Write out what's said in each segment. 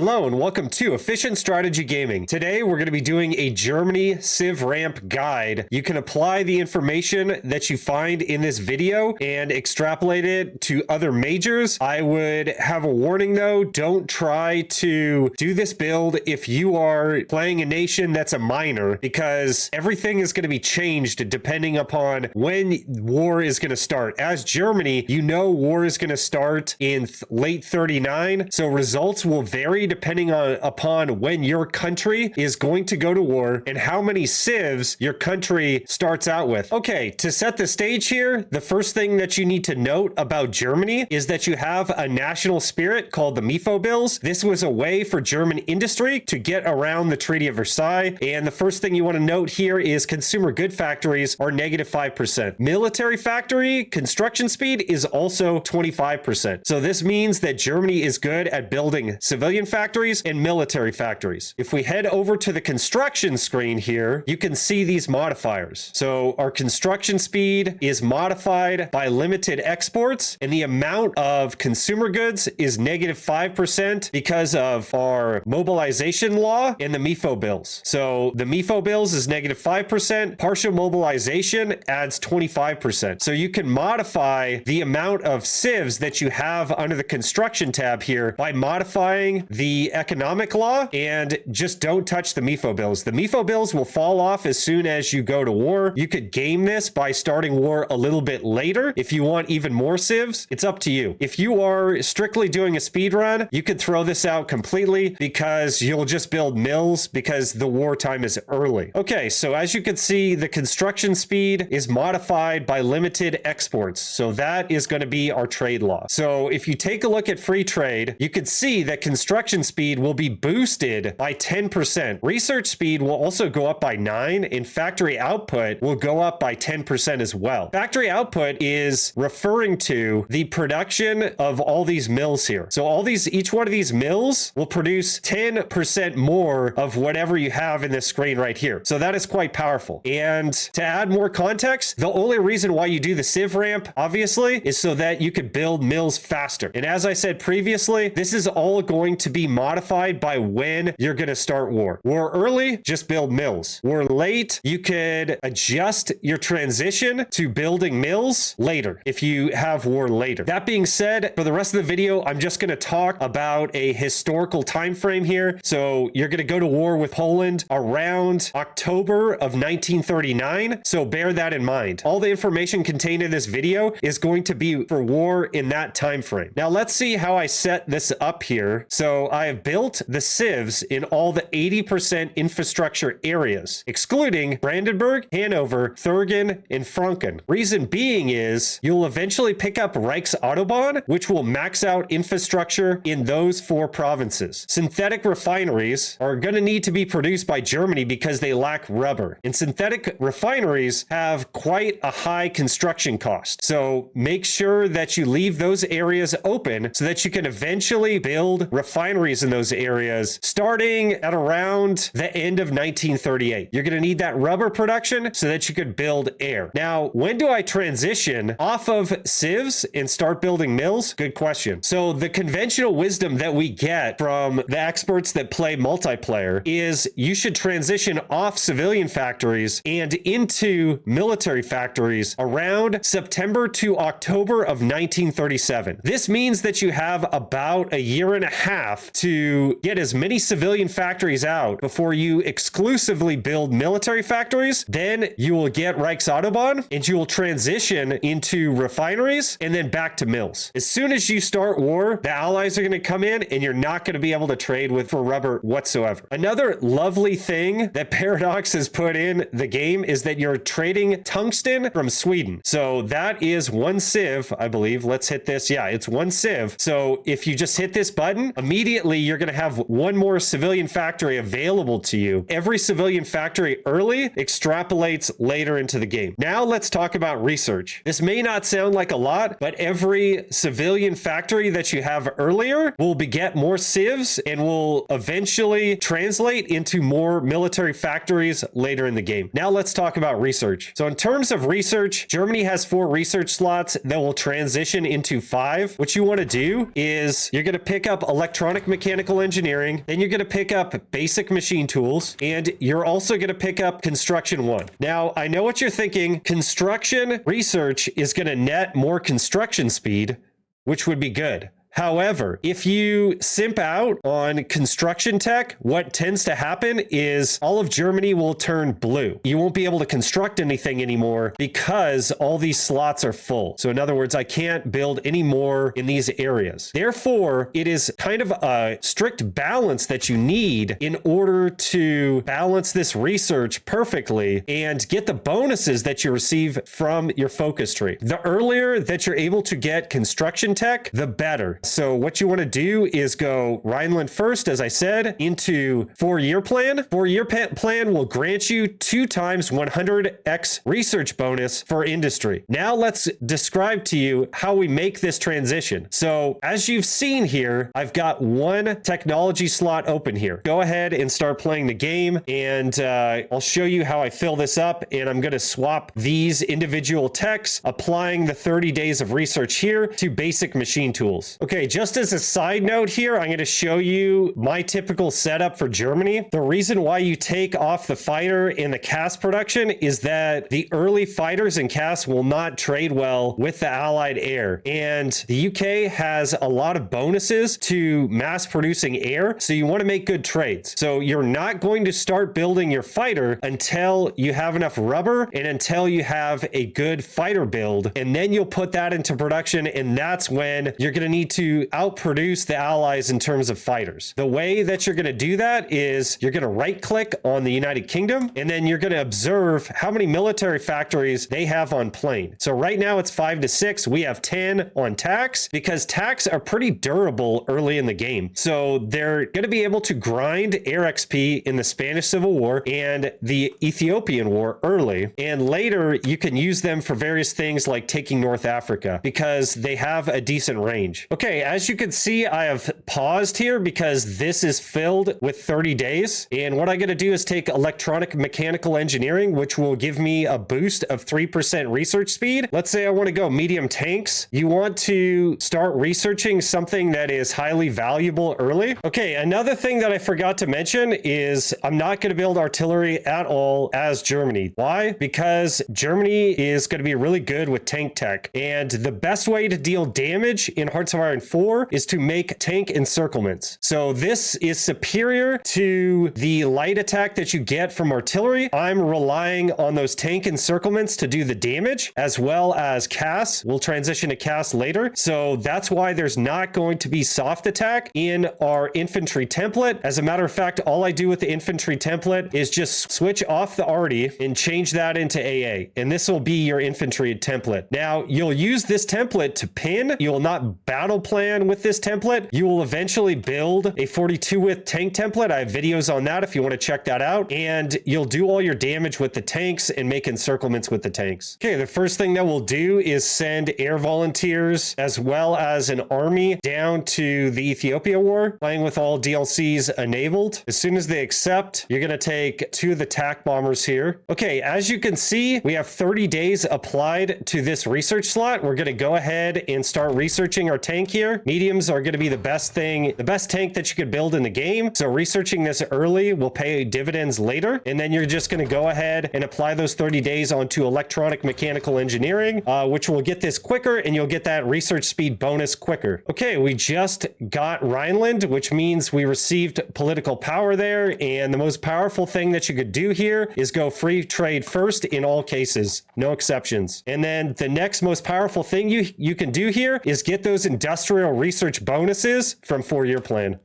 Hello and welcome to Efficient Strategy Gaming. Today we're going to be doing a Germany Civ ramp guide. You can apply the information that you find in this video and extrapolate it to other majors. I would have a warning though, don't try to do this build if you are playing a nation that's a minor, because everything is going to be changed depending upon when war is going to start. As Germany, you know war is going to start in late 39, so results will vary depending upon when your country is going to go to war and how many civs your country starts out with. Okay, to set the stage here, the first thing that you need to note about Germany is that you have a national spirit called the MIFO bills. This was a way for German industry to get around the Treaty of Versailles. And the first thing you want to note here is consumer good factories are negative 5%. Military factory construction speed is also 25%. So this means that Germany is good at building civilian factories and military factories. If we head over to the construction screen here, you can see these modifiers. So our construction speed is modified by limited exports, and the amount of consumer goods is negative 5% because of our mobilization law and the MIFO bills. So the MIFO bills is negative 5%, partial mobilization adds 25%. So you can modify the amount of civs that you have under the construction tab here by modifying the economic law, and just don't touch the MIFO bills. The MIFO bills will fall off as soon as you go to war. You could game this by starting war a little bit later. If you want even more civs, it's up to you. If you are strictly doing a speed run, you could throw this out completely because you'll just build mills because the war time is early. Okay, so as you can see, the construction speed is modified by limited exports. So that is going to be our trade law. So if you take a look at free trade, you can see that construction speed will be boosted by 10%. Research speed will also go up by 9%, and factory output will go up by 10% as well. Factory output is referring to the production of all these mills here. So each one of these mills will produce 10% more of whatever you have in this screen right here. So that is quite powerful. And to add more context, the only reason why you do the Civ ramp, obviously, is so that you could build mills faster. And as I said previously, this is all going to be modified by when you're going to start war. War early, just build mills. War late, you could adjust your transition to building mills later if you have war later. That being said, for the rest of the video, I'm just going to talk about a historical time frame here. So you're going to go to war with Poland around October of 1939. So bear that in mind. All the information contained in this video is going to be for war in that time frame. Now let's see how I set this up here. So I have built the civs in all the 80% infrastructure areas, excluding Brandenburg, Hanover, Thurgen, and Franken. Reason being is you'll eventually pick up Autobahn, which will max out infrastructure in those 4 provinces. Synthetic refineries are going to need to be produced by Germany because they lack rubber. And synthetic refineries have quite a high construction cost. So make sure that you leave those areas open so that you can eventually build refineries in those areas starting at around the end of 1938. You're going to need that rubber production so that you could build air. Now, when do I transition off of civs and start building mills? Good question. So the conventional wisdom that we get from the experts that play multiplayer is you should transition off civilian factories and into military factories around September to October of 1937. This means that you have about a year and a half to get as many civilian factories out before you exclusively build military factories. Then you will get Autobahn and you will transition into refineries and then back to mills. As soon as you start war, the allies are going to come in and you're not going to be able to trade for rubber whatsoever. Another lovely thing that Paradox has put in the game is that you're trading tungsten from Sweden. So that is 1 civ, I believe. Let's hit this. Yeah, it's 1 civ. So if you just hit this button, immediately you're going to have 1 more civilian factory available to you. Every civilian factory early extrapolates later into the game. Now let's talk about research. This may not sound like a lot, but every civilian factory that you have earlier will beget more civs and will eventually translate into more military factories later in the game. Now let's talk about research. So in terms of research, Germany has 4 research slots that will transition into 5. What you want to do is you're going to pick up electronic mechanical engineering, then you're going to pick up basic machine tools, and you're also going to pick up construction 1. Now, I know what you're thinking. Construction research is going to net more construction speed, which would be good. However, if you simp out on construction tech, what tends to happen is all of Germany will turn blue. You won't be able to construct anything anymore because all these slots are full. So in other words, I can't build any more in these areas. Therefore, it is kind of a strict balance that you need in order to balance this research perfectly and get the bonuses that you receive from your focus tree. The earlier that you're able to get construction tech, the better. So what you want to do is go Rhineland first, as I said, into 4-year plan. 4-year plan will grant you 2 times 100x research bonus for industry. Now let's describe to you how we make this transition. So as you've seen here, I've got 1 technology slot open here. Go ahead and start playing the game, and I'll show you how I fill this up, and I'm going to swap these individual techs, applying the 30 days of research here to basic machine tools. Okay, just as a side note here, I'm going to show you my typical setup for Germany. The reason why you take off the fighter in the CAS production is that the early fighters and CAS will not trade well with the Allied air. And the UK has a lot of bonuses to mass producing air, so you want to make good trades. So you're not going to start building your fighter until you have enough rubber and until you have a good fighter build. And then you'll put that into production, and that's when you're going to need to outproduce the Allies in terms of fighters. The way that you're going to do that is you're going to right click on the United Kingdom, and then you're going to observe how many military factories they have on plane. So right now it's 5 to 6. We have 10 on tax because tax are pretty durable early in the game. So they're going to be able to grind air XP in the Spanish Civil War and the Ethiopian War early. And later you can use them for various things like taking North Africa because they have a decent range. Okay, as you can see, I have paused here because this is filled with 30 days. And what I'm going to do is take electronic mechanical engineering, which will give me a boost of 3% research speed. Let's say I want to go medium tanks. You want to start researching something that is highly valuable early. Okay, another thing that I forgot to mention is I'm not going to build artillery at all as Germany. Why? Because Germany is going to be really good with tank tech. And the best way to deal damage in Hearts of Iron 4 is to make tank encirclements. So this is superior to the light attack that you get from artillery. I'm relying on those tank encirclements to do the damage, as well as CAS. We'll transition to CAS later. So that's why there's not going to be soft attack in our infantry template. As a matter of fact, all I do with the infantry template is just switch off the arty and change that into AA. And this will be your infantry template. Now, you'll use this template to pin. You will not battle plan with this template. You will eventually build a 42 width tank template. I have videos on that if you want to check that out. And you'll do all your damage with the tanks and make encirclements with the tanks. Okay, the first thing that we'll do is send air volunteers as well as an army down to the Ethiopia War, playing with all DLCs enabled. As soon as they accept, you're going to take 2 of the TAC bombers here. Okay, as you can see, we have 30 days applied to this research slot. We're going to go ahead and start researching our tank here. Mediums are going to be the best thing, the best tank that you could build in the game. So researching this early will pay dividends later. And then you're just going to go ahead and apply those 30 days onto electronic mechanical engineering, which will get this quicker, and you'll get that research speed bonus quicker. Okay, we just got Rhineland, which means we received political power there. And the most powerful thing that you could do here is go free trade first in all cases, no exceptions. And then the next most powerful thing you can do here is get those industrial research bonuses from 4-year plan.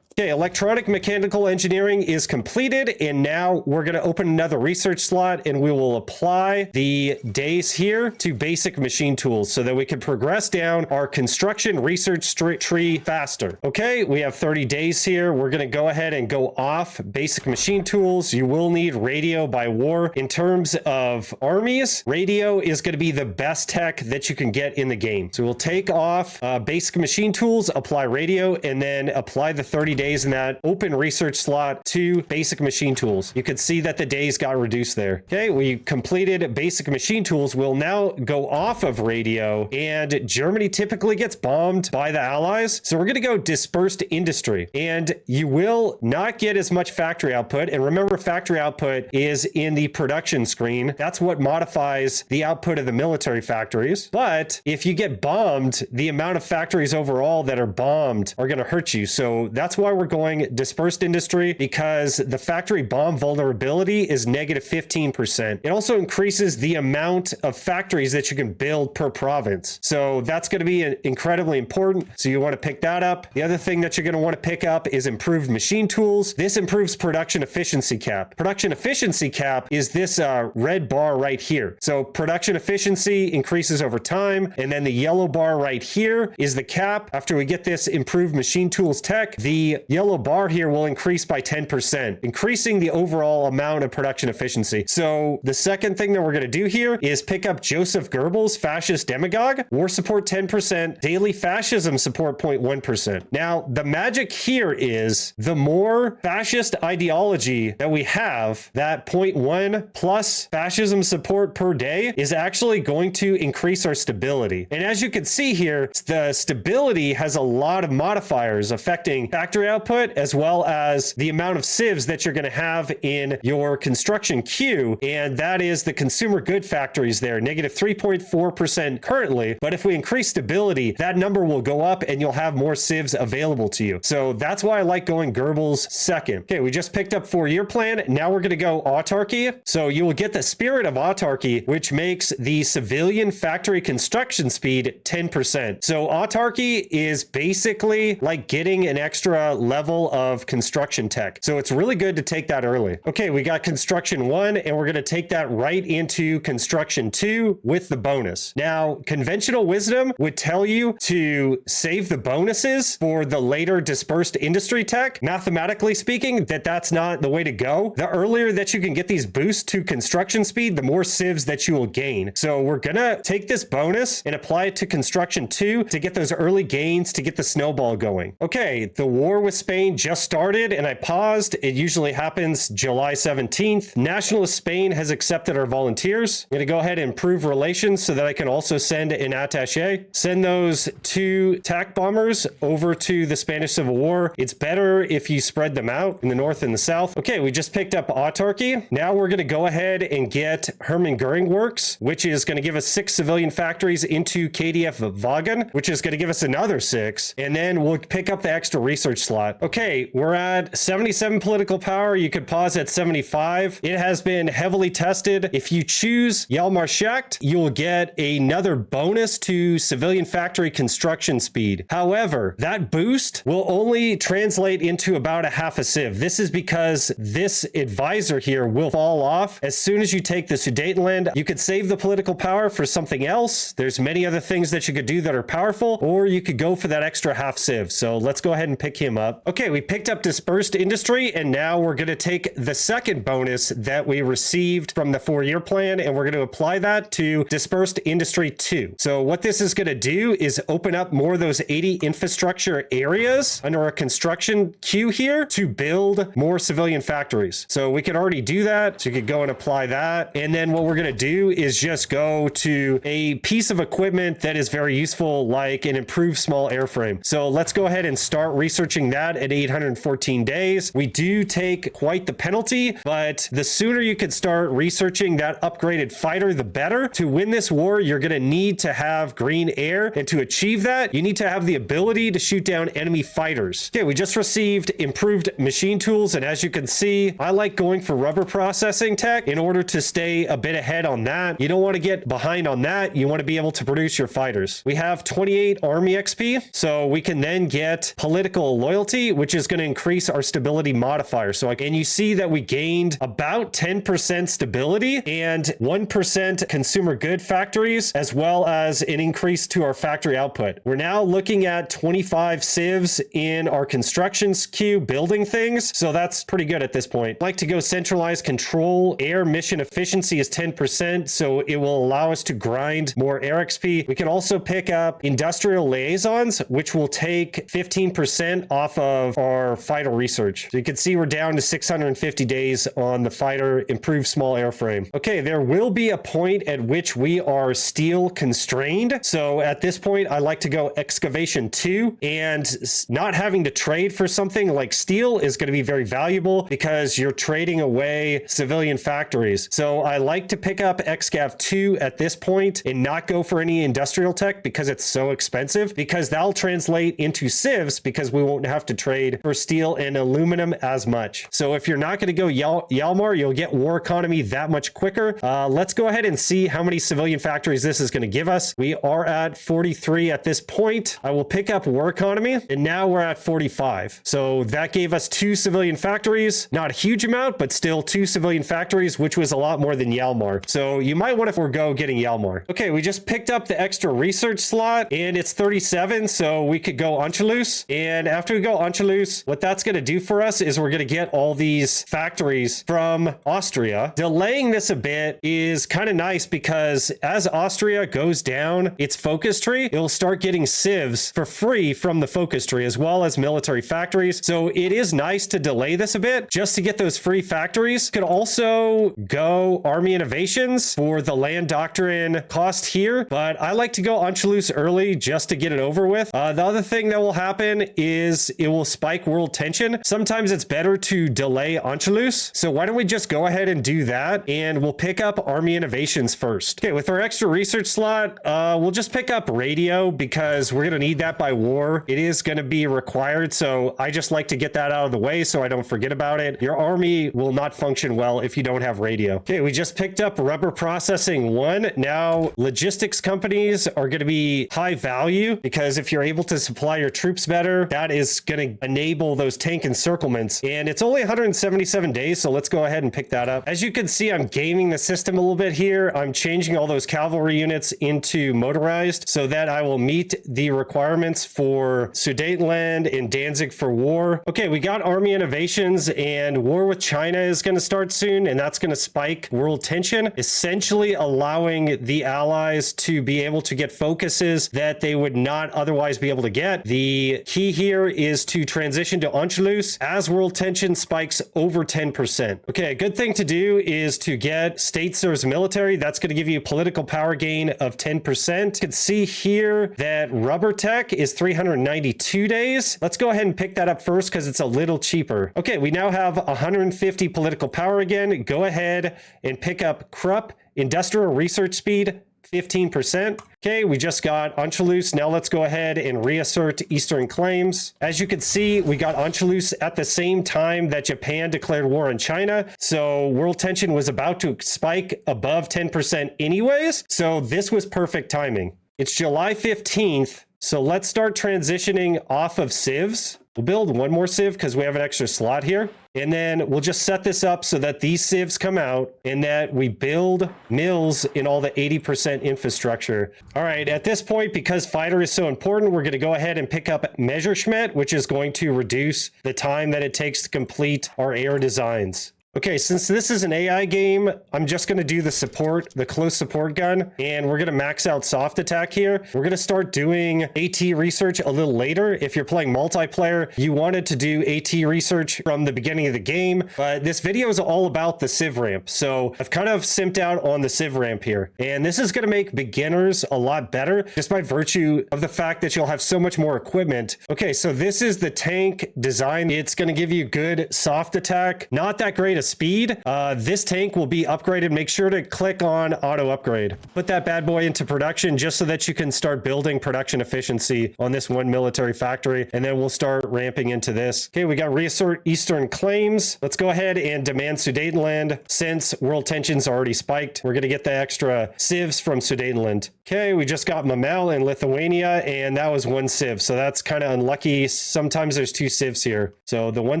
Okay, electronic mechanical engineering is completed, and now we're going to open another research slot, and we will apply the days here to basic machine tools so that we can progress down our construction research tree faster. Okay, we have 30 days here. We're going to go ahead and go off basic machine tools. You will need radio by war. In terms of armies, radio is going to be the best tech that you can get in the game. So we'll take off basic machine tools, apply radio, and then apply the 30 days in that open research slot to basic machine tools. You could see that the days got reduced there. Okay, we completed basic machine tools. We'll now go off of radio, and Germany typically gets bombed by the Allies. So we're going to go dispersed industry, and you will not get as much factory output. And remember, factory output is in the production screen. That's what modifies the output of the military factories. But if you get bombed, the amount of factories overall that are bombed are going to hurt you. So that's why we're going dispersed industry, because the factory bomb vulnerability is negative 15%. It also increases the amount of factories that you can build per province. So that's going to be incredibly important. So you want to pick that up. The other thing that you're going to want to pick up is improved machine tools. This improves production efficiency cap. Production efficiency cap is this red bar right here. So production efficiency increases over time. And then the yellow bar right here is the cap. After we get this improved machine tools tech, the yellow bar here will increase by 10%, increasing the overall amount of production efficiency. So the second thing that we're going to do here is pick up Joseph Goebbels, fascist demagogue, war support 10%, daily fascism support 0.1%. Now, the magic here is the more fascist ideology that we have, that 0.1 plus fascism support per day is actually going to increase our stability. And as you can see here, the stability has a lot of modifiers affecting factory output, as well as the amount of civs that you're going to have in your construction queue. And that is the consumer good factories there, negative 3.4% currently. But if we increase stability, that number will go up and you'll have more civs available to you. So that's why I like going Goebbels second. Okay, we just picked up 4-year plan. Now we're going to go autarky. So you will get the spirit of autarky, which makes the civilian factory construction speed 10%. So autarky is basically like getting an extra level of construction tech. So it's really good to take that early. Okay, we got construction 1, and we're going to take that right into construction 2 with the bonus. Now, conventional wisdom would tell you to save the bonuses for the later dispersed industry tech. Mathematically speaking, that's not the way to go. The earlier that you can get these boosts to construction speed, the more civs that you will gain. So we're going to take this bonus and apply it to construction 2 to get those early gains, to get the snowball going. Okay, the war with Spain just started and I paused. It usually happens July 17th. Nationalist Spain has accepted our volunteers. I'm going to go ahead and improve relations so that I can also send an attaché. Send those 2 TAC bombers over to the Spanish Civil War. It's better if you spread them out in the north and the south. Okay, we just picked up autarky. Now we're going to go ahead and get Hermann Goering Works, which is going to give us 6 civilian factories into KDF Wagen, which is going to give us another 6. And then we'll pick up the extra research slot. Okay, we're at 77 political power. You could pause at 75. It has been heavily tested. If you choose Yalmarschacht, you will get another bonus to civilian factory construction speed. However, that boost will only translate into about a half a civ. This is because this advisor here will fall off as soon as you take the Sudetenland. You could save the political power for something else. There's many other things that you could do that are powerful, or you could go for that extra half civ. So let's go ahead and pick him up. Okay, we picked up dispersed industry, and now we're going to take the second bonus that we received from the 4-year plan, and we're going to apply that to dispersed industry 2. So what this is going to do is open up more of those 80 infrastructure areas under our construction queue here to build more civilian factories. So we could already do that. So you could go and apply that. And then what we're going to do is just go to a piece of equipment that is very useful, like an improved small airframe. So let's go ahead and start researching that at 814 days. We do take quite the penalty, but the sooner you can start researching that upgraded fighter, the better. To win this war, you're going to need to have green air. And to achieve that, you need to have the ability to shoot down enemy fighters. Okay, we just received improved machine tools. And as you can see, I like going for rubber processing tech in order to stay a bit ahead on that. You don't want to get behind on that. You want to be able to produce your fighters. We have 28 army XP, so we can then get political loyalty, which is going to increase our stability modifier. So, and you see that we gained about 10% stability and 1% consumer good factories, as well as an increase to our factory output. We're now looking at 25 civs in our constructions queue building things. So that's pretty good at this point. I'd like to go centralized control. Air mission efficiency is 10%, so it will allow us to grind more air XP. We can also pick up industrial liaisons, which will take 15% off off of our fighter research. So you can see we're down to 650 days on the fighter, improved small airframe. Okay, there will be a point at which we are steel constrained. So at this point, I like to go excavation 2, and not having to trade for something like steel is going to be very valuable because you're trading away civilian factories. So I like to pick up excav 2 at this point and not go for any industrial tech because it's so expensive, because that'll translate into civs because we won't have to trade for steel and aluminum as much. So if you're not going to go Yalmar, you'll get war economy that much quicker. Let's go ahead and see how many civilian factories this is going to give us. We are at 43 at this point. I will pick up war economy, and now we're at 45. So that gave us 2 civilian factories. Not a huge amount, but still 2 civilian factories, which was a lot more than Yalmar. So you might want to forego getting Yalmar. Okay, we just picked up the extra research slot, and it's 37, so we could go Anschluss. And after we go Anschluss, what that's going to do for us is we're going to get all these factories from Austria. Delaying this a bit is kind of nice because as Austria goes down its focus tree, it'll start getting civs for free from the focus tree as well as military factories. So it is nice to delay this a bit just to get those free factories. Could also go army innovations for the land doctrine cost here, but I like to go Anschluss early just to get it over with. The other thing that will happen is it will spike world tension. Sometimes it's better to delay Anschluss. So why don't we just go ahead and do that, and we'll pick up army innovations first. Okay, with our extra research slot, we'll just pick up radio because we're going to need that by war. It is going to be required, so I just like to get that out of the way so I don't forget about it. Your army will not function well if you don't have radio. Okay, we just picked up rubber processing 1. Now, logistics companies are going to be high value because if you're able to supply your troops better, that is going to enable those tank encirclements. And it's only 177 days, so let's go ahead and pick that up. As you can see, I'm gaming the system a little bit here. I'm changing all those cavalry units into motorized so that I will meet the requirements for Sudetenland and Danzig for war. Okay, we got army innovations, and war with China is going to start soon, and that's going to spike world tension, essentially allowing the allies to be able to get focuses that they would not otherwise be able to get. The key here is to transition to Anschluss as world tension spikes over 10%. Okay, a good thing to do is to get state service military. That's going to give you political power gain of 10%. You can see here that rubber tech is 392 days. Let's go ahead and pick that up first because it's a little cheaper. Okay, we now have 150 political power again. Go ahead and pick up Krupp industrial research speed 15%. Okay, we just got Anschluss. Now let's go ahead and reassert Eastern claims. As you can see, we got Anschluss at the same time that Japan declared war on China. So world tension was about to spike above 10% anyways. So this was perfect timing. It's July 15th. So let's start transitioning off of civs. We'll build one more civ because we have an extra slot here. And then we'll just set this up so that these civs come out and that we build mills in all the 80% infrastructure. All right, at this point, because fighter is so important, we're going to go ahead and pick up Messerschmitt, which is going to reduce the time that it takes to complete our air designs. Okay, since this is an AI game, I'm just going to do the support, the close support gun, and we're going to max out soft attack here. We're going to start doing AT research a little later. If you're playing multiplayer, you wanted to do AT research from the beginning of the game, but this video is all about the civ ramp. So I've kind of simped out on the civ ramp here, and this is going to make beginners a lot better just by virtue of the fact that you'll have so much more equipment. Okay, so this is the tank design. It's going to give you good soft attack, not that great of speed. This tank will be upgraded. Make sure to click on auto upgrade. Put that bad boy into production just so that you can start building production efficiency on this one military factory, and then we'll start ramping into this. Okay, we got reassert Eastern claims. Let's go ahead and demand Sudetenland. Since world tension's already spiked, we're going to get the extra civs from Sudetenland. Okay, we just got Mamel in Lithuania, and that was one civ, so that's kind of unlucky. Sometimes there's two civs here, so the one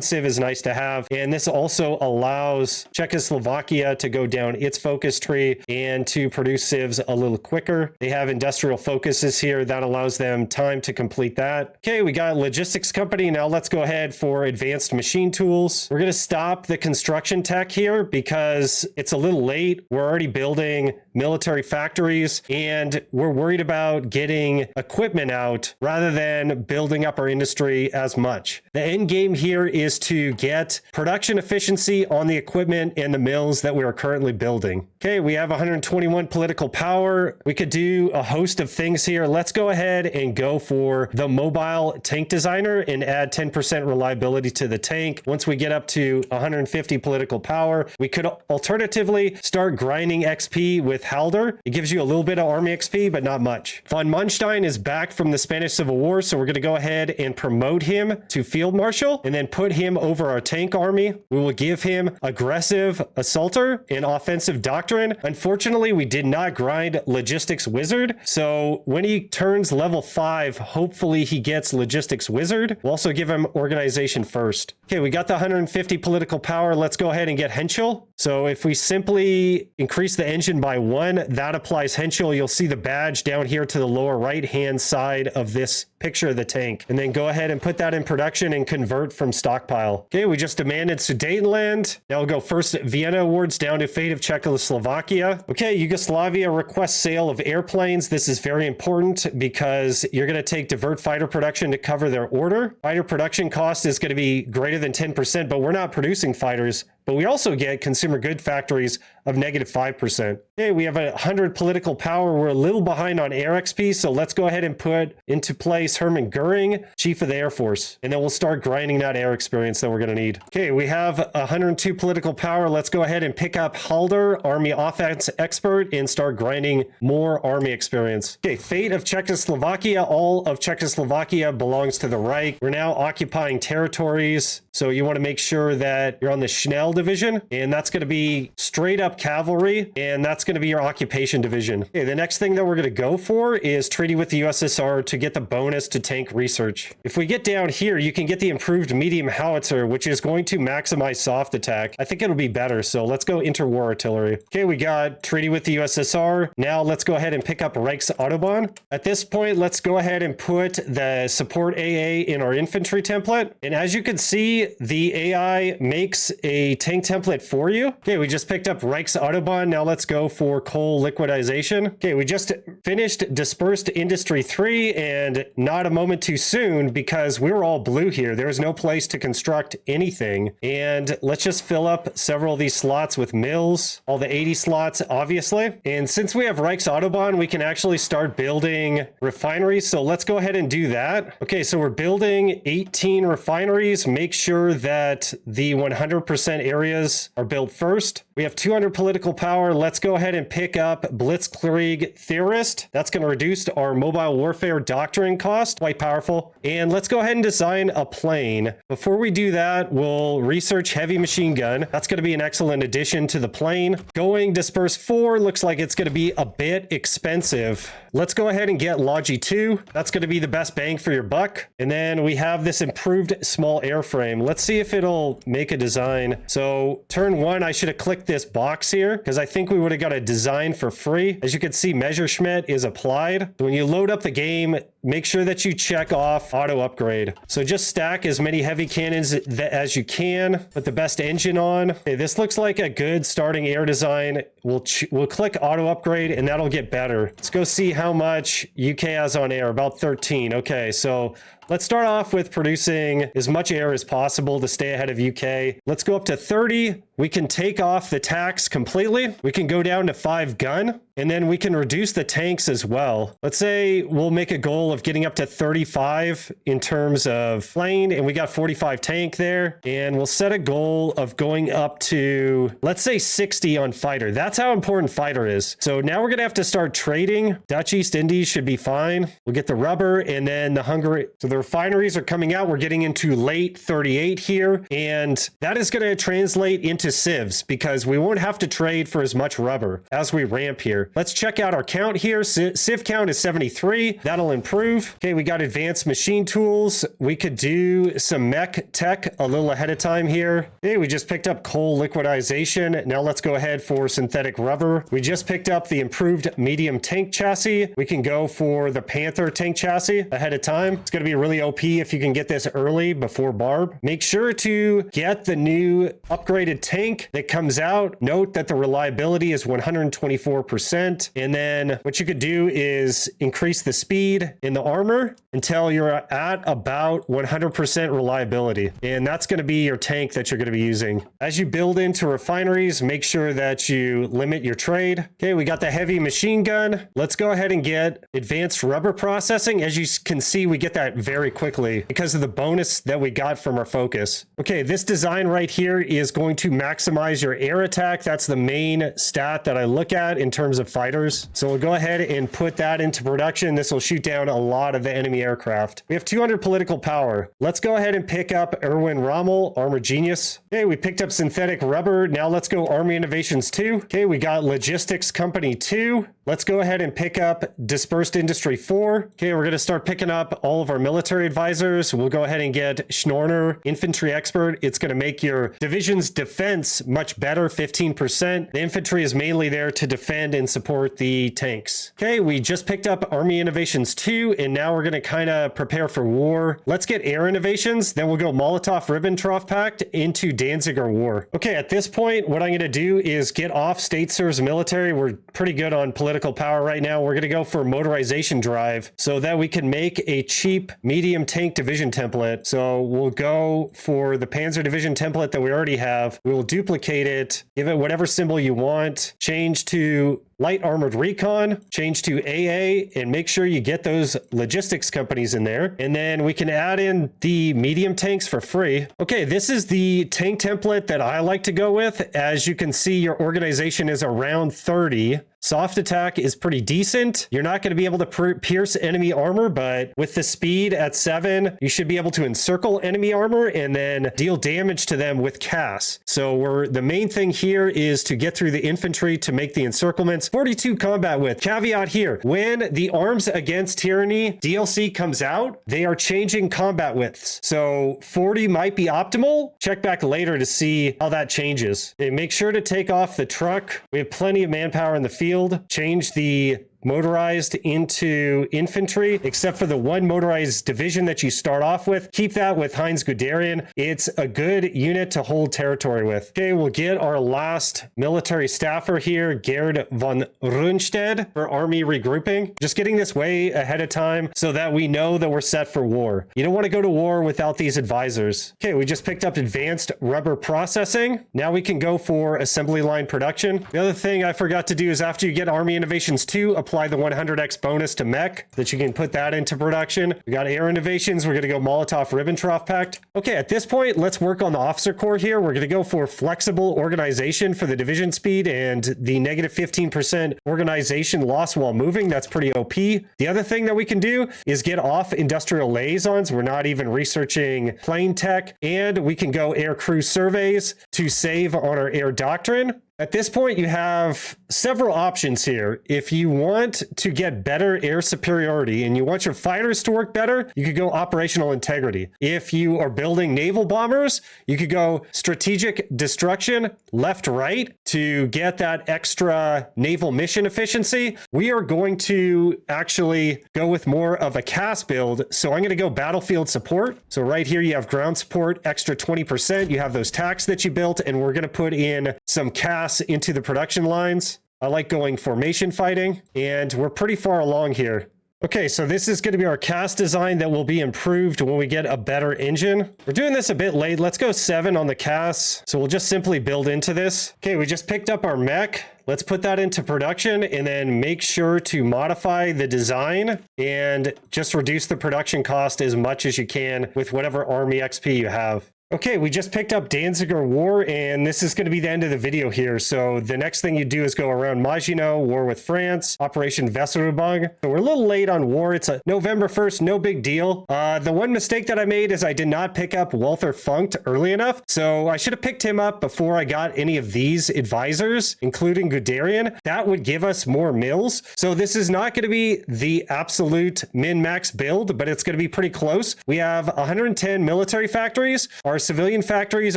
civ is nice to have, and this also allows allows Czechoslovakia to go down its focus tree and to produce civs a little quicker. They have industrial focuses here that allows them time to complete that. Okay, we got logistics company. Now let's go ahead for advanced machine tools. We're going to stop the construction tech here because it's a little late. We're already building military factories and we're worried about getting equipment out rather than building up our industry as much. The end game here is to get production efficiency on the equipment and the mills that we are currently building. Okay, we have 121 political power. We could do a host of things here. Let's go ahead and go for the mobile tank designer and add 10% reliability to the tank. Once we get up to 150 political power, we could alternatively start grinding XP with Halder. It gives you a little bit of army XP, but not much. Von Manstein is back from the Spanish Civil War, so we're going to go ahead and promote him to field marshal and then put him over our tank army. We will give him aggressive assaulter and offensive doctrine. Unfortunately, we did not grind logistics wizard, so when he turns level 5, hopefully he gets logistics wizard. We'll also give him organization first. Okay, we got the 150 political power. Let's go ahead and get Henschel. So if we simply increase the engine by 1, that applies Henschel. You'll see the badge down here to the lower right hand side of this picture of the tank, and then go ahead and put that in production and convert from stockpile. Okay, we just demanded Sudetenland. Now we'll go first Vienna awards down to fate of Czechoslovakia. Okay, Yugoslavia requests sale of airplanes. This is very important because you're going to take divert fighter production to cover their order. Fighter production cost is going to be greater than 10%, but we're not producing fighters. But we also get consumer good factories of negative 5%. Okay, we have 100 political power. We're a little behind on air XP, so let's go ahead and put into place Hermann Goering, Chief of the Air Force. And then we'll start grinding that air experience that we're going to need. Okay, we have 102 political power. Let's go ahead and pick up Halder, Army Offense Expert, and start grinding more army experience. Okay, fate of Czechoslovakia. All of Czechoslovakia belongs to the Reich. We're now occupying territories, so you want to make sure that you're on the Schnell division, and that's going to be straight up cavalry, and that's going to be your occupation division. Okay, the next thing that we're going to go for is treaty with the USSR to get the bonus to tank research. If we get down here, you can get the improved medium howitzer, which is going to maximize soft attack. I think it'll be better, so let's go interwar artillery. Okay, we got treaty with the USSR. Now let's go ahead and pick up Reichsautobahn. At this point, let's go ahead and put the support AA in our infantry template, and as you can see, the AI makes a tank template for you. Okay, we just picked up Reichsautobahn. Now let's go for coal liquidization. Okay, we just finished Dispersed Industry 3, and not a moment too soon because we were all blue here. There was no place to construct anything. And let's just fill up several of these slots with mills, all the 80 slots, obviously. And since we have Reichsautobahn, we can actually start building refineries. So let's go ahead and do that. Okay, so we're building 18 refineries. Make sure that the 100% areas are built first. We have 200 political power. Let's go ahead and pick up Blitzkrieg Theorist. That's going to reduce our mobile warfare doctrine cost. Quite powerful. And let's go ahead and design a plane. Before we do that, we'll research heavy machine gun. That's going to be an excellent addition to the plane. Going Disperse 4 looks like it's going to be a bit expensive. Let's go ahead and get Logi 2. That's going to be the best bang for your buck. And then we have this improved small airframe. Let's see if it'll make a design. So turn 1, I should have clicked this box here because I think we would have got a design for free. As you can see, Messerschmitt is applied. When you load up the game, make sure that you check off auto upgrade. So just stack as many heavy cannons as you can. Put the best engine on. Okay, this looks like a good starting air design. We'll click auto upgrade and that'll get better. Let's go see how much UK has on air. About 13. Okay, so let's start off with producing as much air as possible to stay ahead of UK. Let's go up to 30. We can take off the tax completely. We can go down to 5 gun, and then we can reduce the tanks as well. Let's say we'll make a goal of getting up to 35 in terms of plane, and we got 45 tank there. And we'll set a goal of going up to, let's say 60 on fighter. That's how important fighter is. So now we're going to have to start trading. Dutch East Indies should be fine. We'll get the rubber, and then the Hungary. So the refineries are coming out. We're getting into late 38 here, and that is going to translate into civs because we won't have to trade for as much rubber as we ramp here. here. Let's check out our count here. Civ count is 73. That'll improve. Okay, we got advanced machine tools. We could do some mech tech a little ahead of time here. Hey, we just picked up coal liquidization. Now let's go ahead for synthetic rubber. We just picked up the improved medium tank chassis. We can go for the Panther tank chassis ahead of time. It's going to be really OP if you can get this early before Barb. Make sure to get the new upgraded tank that comes out. Note that the reliability is 124%. And then what you could do is increase the speed in the armor until you're at about 100% reliability. And that's going to be your tank that you're going to be using. As you build into refineries, make sure that you limit your trade. Okay, we got the heavy machine gun. Let's go ahead and get advanced rubber processing. As you can see, we get that very quickly because of the bonus that we got from our focus. Okay, this design right here is going to maximize your air attack. That's the main stat that I look at in terms of fighters. So we'll go ahead and put that into production. This will shoot down a lot of the enemy aircraft. We have 200 political power. Let's go ahead and pick up Erwin Rommel, Armor Genius. Okay, we picked up synthetic rubber. Now let's go Army Innovations 2. Okay, we got Logistics Company 2. Let's go ahead and pick up Dispersed Industry 4. Okay, we're going to start picking up all of our military advisors. We'll go ahead and get Schnorner, Infantry Expert. It's going to make your division's defense much better, 15%. The infantry is mainly there to defend and support the tanks. Okay, we just picked up Army Innovations 2, and now we're going to kind of prepare for war. Let's get Air Innovations, then we'll go Molotov-Ribbentrop Pact into Danziger War. Okay, at this point, what I'm going to do is get off State Serves Military. We're pretty good on political power right now. We're going to go for motorization drive so that we can make a cheap medium tank division template. So we'll go for the Panzer Division template that we already have. We will duplicate it, give it whatever symbol you want, change to Light Armored Recon, change to AA, and make sure you get those logistics companies in there. And then we can add in the medium tanks for free. Okay, this is the tank template that I like to go with. As you can see, your organization is around 30. Soft attack is pretty decent. You're not going to be able to pierce enemy armor, but with the speed at 7, you should be able to encircle enemy armor and then deal damage to them with CAS. So the main thing here is to get through the infantry to make the encirclements. 42 combat width. Caveat here, when the Arms Against Tyranny DLC comes out, they are changing combat widths. So 40 might be optimal. Check back later to see how that changes. And make sure to take off the truck. We have plenty of manpower in the field. Change the motorized into infantry, except for the one motorized division that you start off with. Keep that with Heinz Guderian. It's a good unit to hold territory with. Okay, we'll get our last military staffer here, Gerd von Rundstedt, for army regrouping. Just getting this way ahead of time so that we know that we're set for war. You don't want to go to war without these advisors. Okay, we just picked up advanced rubber processing. Now we can go for assembly line production. The other thing I forgot to do is after you get Army Innovations 2, apply the 100x bonus to mech, that you can put that into production. We got Air Innovations. We're going to go Molotov-Ribbentrop Pact. Okay, at this point, let's work on the officer corps here. We're going to go for flexible organization for the division speed and the negative 15% organization loss while moving. That's pretty OP. The other thing that we can do is get off industrial liaisons. We're not even researching plane tech, and we can go air crew surveys to save on our air doctrine. At this point, you have several options here. If you want to get better air superiority and you want your fighters to work better, you could go operational integrity. If you are building naval bombers, you could go strategic destruction, left, right, to get that extra naval mission efficiency. We are going to actually go with more of a CAS build. So I'm going to go battlefield support. So right here, you have ground support, extra 20%. You have those tacks that you built, and we're going to put in some CAS into the production lines. I like going formation fighting, and we're pretty far along here. Okay, so this is going to be our CAS design that will be improved when we get a better engine. We're doing this a bit late. Let's go 7 on the CAS. So we'll just simply build into this. Okay, we just picked up our mech. Let's put that into production and then make sure to modify the design and just reduce the production cost as much as you can with whatever army XP you have. Okay, we just picked up Danziger War, and this is going to be the end of the video here. So the next thing you do is go around Maginot, war with France, Operation Weserübung. So we're a little late on war. It's a November 1st, no big deal. The one mistake that I made is I did not pick up Walther Funkt early enough. So I should have picked him up before I got any of these advisors, including Guderian. That would give us more mills. So this is not going to be the absolute min-max build, but it's going to be pretty close. We have 110 military factories. Our civilian factories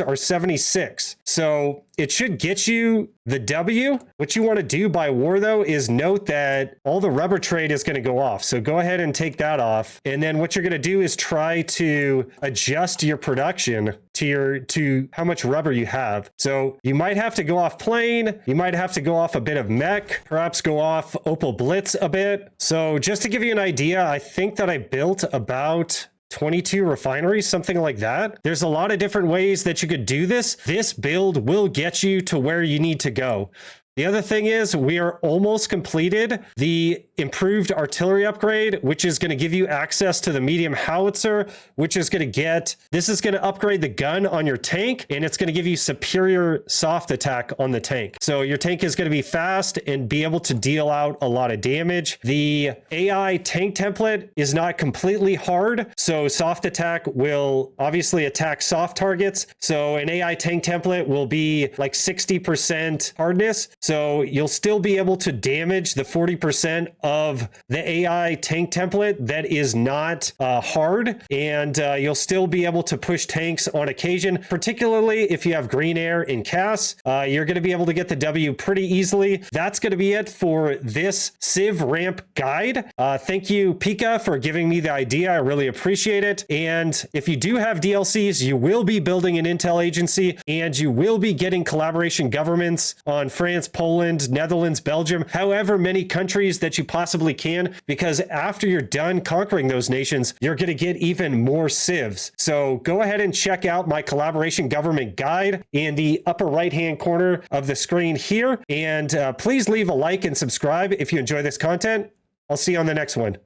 are 76. So it should get you the W. What you want to do by war, though, is note that all the rubber trade is going to go off. So go ahead and take that off. And then what you're going to do is try to adjust your production to how much rubber you have. So you might have to go off plane. You might have to go off a bit of mech, perhaps go off Opel Blitz a bit. So just to give you an idea, I think that I built about 22 refineries, something like that. There's a lot of different ways that you could do this. This build will get you to where you need to go. The other thing is we are almost completed the improved artillery upgrade, which is going to give you access to the medium howitzer, which is going to upgrade the gun on your tank, and it's going to give you superior soft attack on the tank. So your tank is going to be fast and be able to deal out a lot of damage. The AI tank template is not completely hard, so soft attack will obviously attack soft targets. So an AI tank template will be like 60% hardness. So you'll still be able to damage the 40% of the AI tank template that is not hard, and you'll still be able to push tanks on occasion, particularly if you have green air in CAS. You're going to be able to get the W pretty easily. That's going to be it for this Civ ramp guide. Thank you, Pika, for giving me the idea. I really appreciate it. And if you do have DLCs, you will be building an intel agency, and you will be getting collaboration governments on France, Poland, Netherlands, Belgium, however many countries that you possibly can, because after you're done conquering those nations, you're going to get even more civs. So go ahead and check out my collaboration government guide in the upper right-hand corner of the screen here. And please leave a like and subscribe if you enjoy this content. I'll see you on the next one.